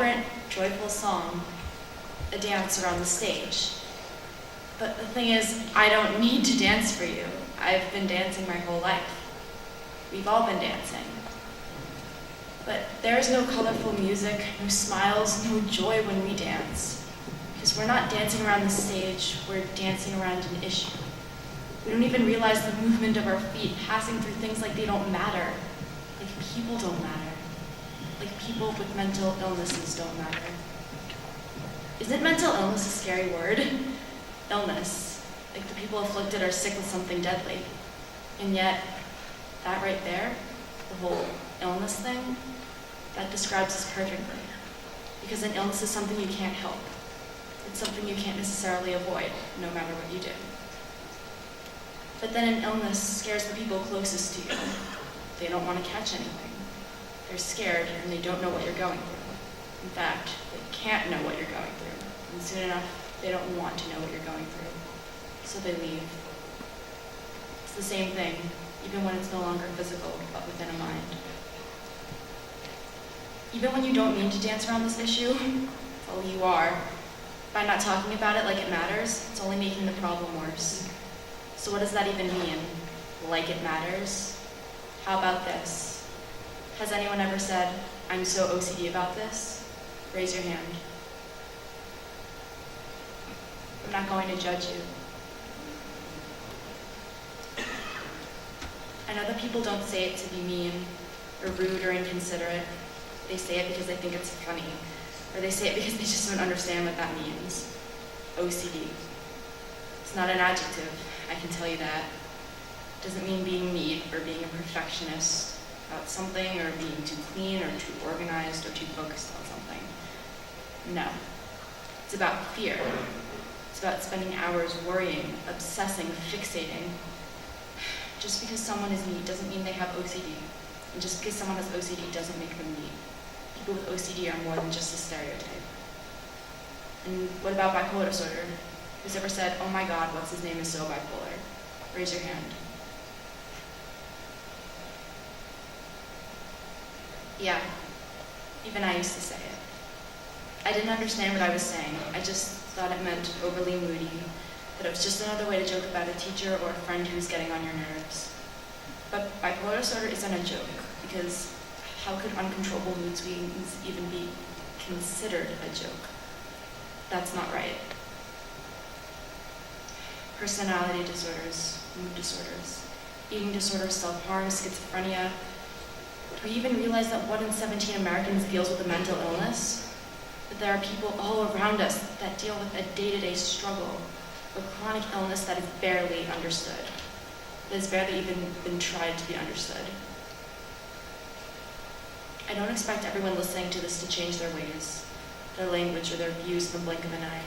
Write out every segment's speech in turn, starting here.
vibrant, joyful song, a dance around the stage. But the thing is, I don't need to dance for you. I've been dancing my whole life. We've all been dancing. But there is no colorful music, no smiles, no joy when we dance. Because we're not dancing around the stage, we're dancing around an issue. We don't even realize the movement of our feet passing through things like they don't matter. Like people don't matter. Like people with mental illnesses don't matter. Isn't mental illness a scary word? Illness. Like the people afflicted are sick with something deadly. And yet, that right there, the whole illness thing, that describes us perfectly. Because an illness is something you can't help. It's something you can't necessarily avoid, no matter what you do. But then an illness scares the people closest to you. They don't want to catch anything. They're scared and they don't know what you're going through. In fact, they can't know what you're going through. And soon enough, they don't want to know what you're going through. So they leave. It's the same thing, even when it's no longer physical, but within a mind. Even when you don't mean to dance around this issue, well, you are. By not talking about it like it matters, it's only making the problem worse. So what does that even mean? Like it matters? How about this? Has anyone ever said, I'm so OCD about this? Raise your hand. I'm not going to judge you. I know that people don't say it to be mean, or rude, or inconsiderate. They say it because they think it's funny, or they say it because they just don't understand what that means. OCD. It's not an adjective, I can tell you that. It doesn't mean being neat or being a perfectionist about something, or being too clean, or too organized, or too focused on something. No. It's about fear. It's about spending hours worrying, obsessing, fixating. Just because someone is neat doesn't mean they have OCD. And just because someone has OCD doesn't make them neat. People with OCD are more than just a stereotype. And what about bipolar disorder? Who's ever said, oh my God, what's his name is so bipolar? Raise your hand. Yeah, even I used to say it. I didn't understand what I was saying. I just thought it meant overly moody, that it was just another way to joke about a teacher or a friend who's getting on your nerves. But bipolar disorder isn't a joke, because how could uncontrollable mood swings even be considered a joke? That's not right. Personality disorders, mood disorders, eating disorders, self-harm, schizophrenia. Do we even realize that 1 in 17 Americans deals with a mental illness? That there are people all around us that deal with a day-to-day struggle, a chronic illness that is barely understood, that has barely even been tried to be understood. I don't expect everyone listening to this to change their ways, their language, or their views in the blink of an eye.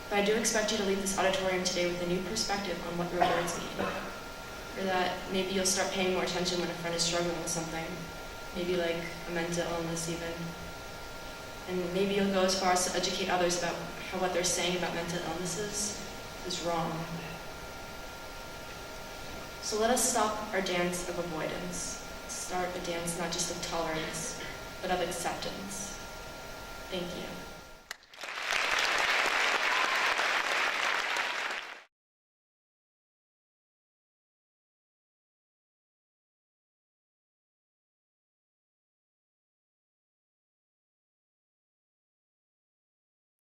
But I do expect you to leave this auditorium today with a new perspective on what your words mean. Or that maybe you'll start paying more attention when a friend is struggling with something, maybe like a mental illness even. And maybe you'll go as far as to educate others about how what they're saying about mental illnesses is wrong. So let us stop our dance of avoidance. Start a dance not just of tolerance, but of acceptance. Thank you.